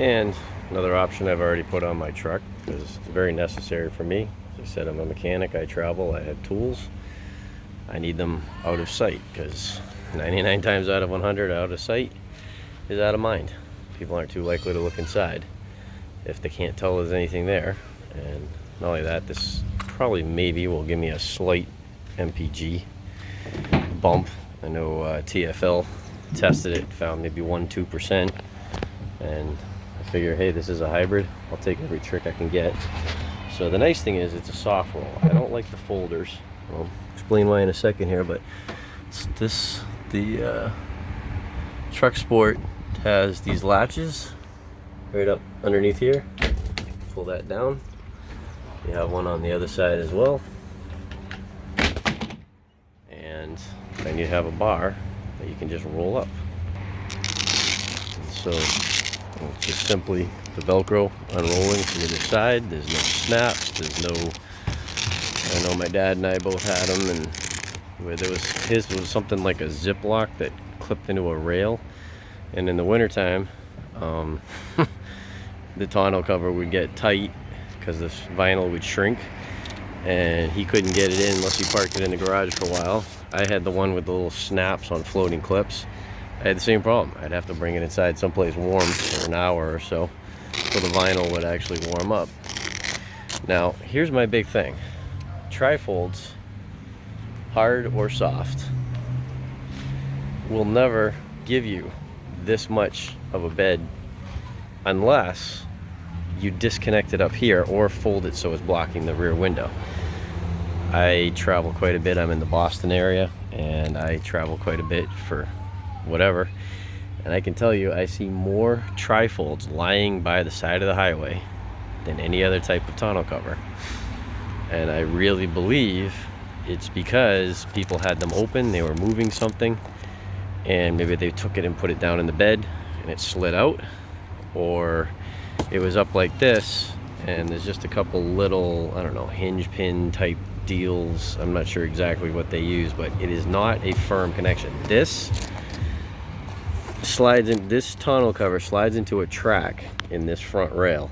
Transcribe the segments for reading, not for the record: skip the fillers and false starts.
And another option I've already put on my truck because it's very necessary for me. As I said, I'm a mechanic, I travel, I have tools. I need them out of sight because 99 times out of 100, out of sight is out of mind. People aren't too likely to look inside if they can't tell there's anything there. And not only that, this probably maybe will give me a slight MPG bump. I know TFL tested it, found maybe 1-2%, and I figure, hey, this is a hybrid, I'll take every trick I can get. So the nice thing is it's a soft roll. I don't like the folders. I'll explain why in a second here, but the TruXport has these latches right up underneath here. Pull that down. You have one on the other side as well, and then you have a bar that you can just roll up. And so it's just simply the Velcro unrolling from either side. There's no snaps. There's no. I know my dad and I both had them, and where his was something like a Ziploc that clipped into a rail, and in the wintertime, the tonneau cover would get tight because this vinyl would shrink, and he couldn't get it in unless he parked it in the garage for a while. I had the one with the little snaps on floating clips. I had the same problem. I'd have to bring it inside someplace warm for an hour or so the vinyl would actually warm up. Now, here's my big thing. Trifolds, hard or soft, will never give you this much of a bed unless you disconnect it up here or fold it so it's blocking the rear window. I travel quite a bit. I'm in the Boston area, and I travel quite a bit for whatever, and I can tell you I see more trifolds lying by the side of the highway than any other type of tonneau cover. And I really believe it's because people had them open, they were moving something, and maybe they took it and put it down in the bed and it slid out, or it was up like this and there's just a couple little, I don't know, hinge pin type deals. I'm not sure exactly what they use, but it is not a firm connection. This tonneau cover slides into a track in this front rail,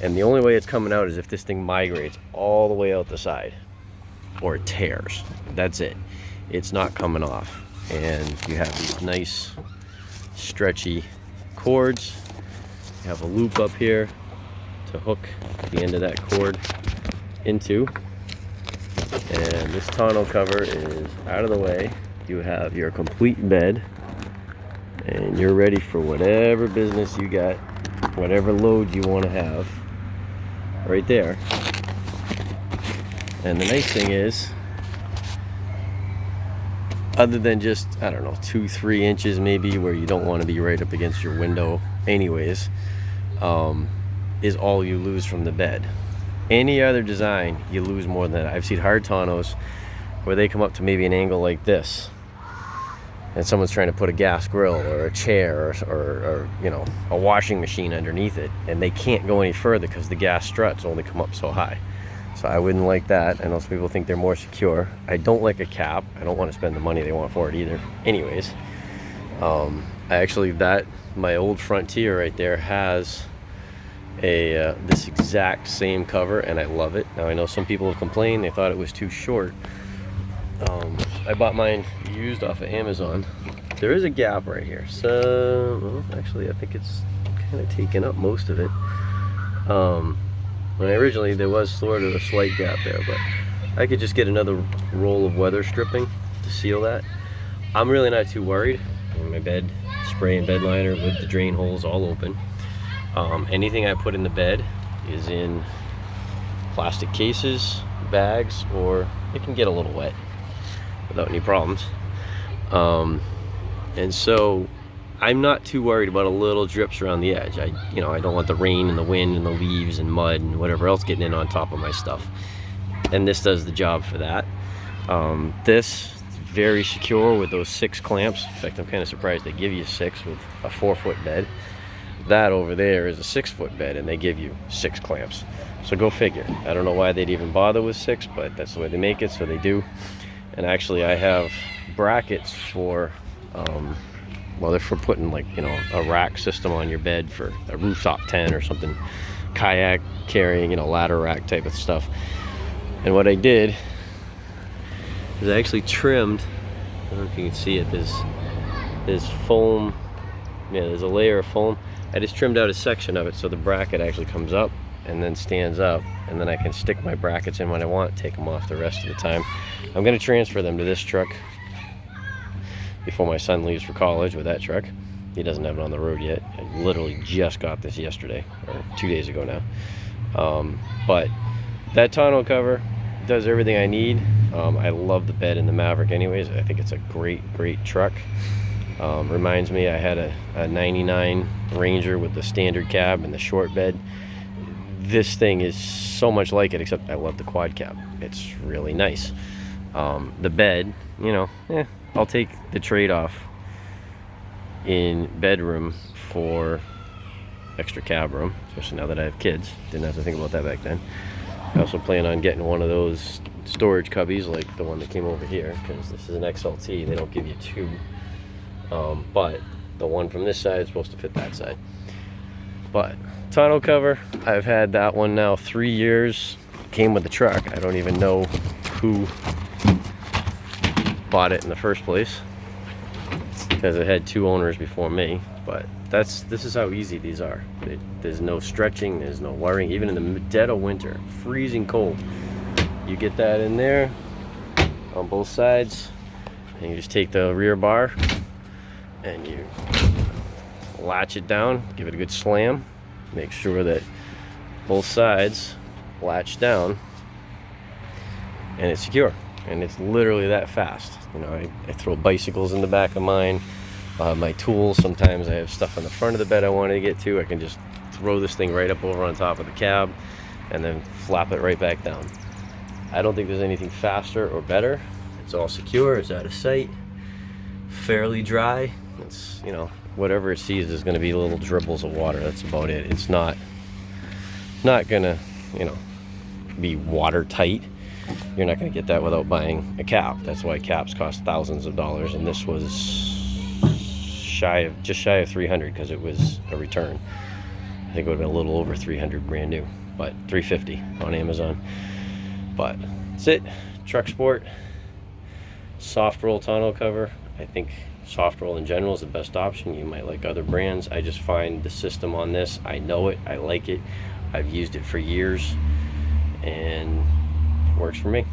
and the only way it's coming out is if this thing migrates all the way out the side or it tears. That's it. It's not coming off. And you have these nice stretchy cords. You have a loop up here to hook the end of that cord into, and this tonneau cover is out of the way. You have your complete bed, and you're ready for whatever business you got, whatever load you want to have right there. And the nice thing is, other than just, I don't know, 2-3 inches maybe where you don't want to be right up against your window anyways, is all you lose from the bed. Any other design, you lose more than that. I've seen hard tonneaus where they come up to maybe an angle like this, and someone's trying to put a gas grill or a chair or you know, a washing machine underneath it, and they can't go any further because the gas struts only come up so high. So I wouldn't like that. I know some people think they're more secure. I don't like a cap. I don't want to spend the money they want for it either. Anyways, my old Frontier right there has this exact same cover, and I love it. Now I know some people have complained, they thought it was too short. I bought mine used off of Amazon. There is a gap right here, so well, actually I think it's kind of taken up most of it. When originally there was sort of a slight gap there, but I could just get another roll of weather stripping to seal that. I'm really not too worried. In my bed, spray and bed liner with the drain holes all open. Anything I put in the bed is in plastic cases, bags, or it can get a little wet without any problems. And so I'm not too worried about a little drips around the edge. I don't want the rain and the wind and the leaves and mud and whatever else getting in on top of my stuff. And this does the job for that. This is very secure with those 6 clamps. In fact, I'm kind of surprised they give you 6 with a 4-foot bed. That over there is a 6-foot bed, and they give you 6 clamps. So go figure. I don't know why they'd even bother with 6, but that's the way they make it, so they do. And actually I have brackets for well, they're for putting like, you know, a rack system on your bed for a rooftop tent or something, kayak carrying, you know, ladder rack type of stuff. And what I did is I actually trimmed, I don't know if you can see it, there's foam, yeah, there's a layer of foam. I just trimmed out a section of it so the bracket actually comes up and then stands up, and then I can stick my brackets in when I want, take them off the rest of the time. I'm going to transfer them to this truck before my son leaves for college with that truck. He doesn't have it on the road yet. I literally just got this yesterday, or 2 days ago now. But that tonneau cover does everything I need. I love the bed in the Maverick anyways. I think it's a great truck. Reminds me, I had a 99 Ranger with the standard cab and the short bed. This thing is so much like it, except I love the quad cab. It's really nice. The bed, you know, I'll take the trade-off in bedroom for extra cab room, especially now that I have kids. Didn't have to think about that back then. I also plan on getting one of those storage cubbies like the one that came over here, because this is an XLT. They don't give you two, but the one from this side is supposed to fit that side. But tonneau cover, I've had that one now 3 years. Came with the truck. I don't even know who bought it in the first place, because it had 2 owners before me. But this is how easy these are. There's no stretching, there's no worrying. Even in the dead of winter, freezing cold, you get that in there on both sides, and you just take the rear bar and you latch it down, give it a good slam, make sure that both sides latch down, and it's secure. And it's literally that fast. You know, I throw bicycles in the back of mine, my tools. Sometimes I have stuff on the front of the bed I want to get to. I can just throw this thing right up over on top of the cab and then flap it right back down. I don't think there's anything faster or better. It's all secure, it's out of sight, fairly dry. It's, you know, whatever it sees is going to be little dribbles of water. That's about it. It's not gonna, you know, be watertight. You're not going to get that without buying a cap. That's why caps cost thousands of dollars, and this was just shy of 300 because it was a return. I think it would have been a little over 300 brand new, but 350 on Amazon. But that's it. TruXport soft roll tonneau cover. I think soft roll in general is the best option. You might like other brands. I just find the system on this, I know it, I like it, I've used it for years, and it works for me.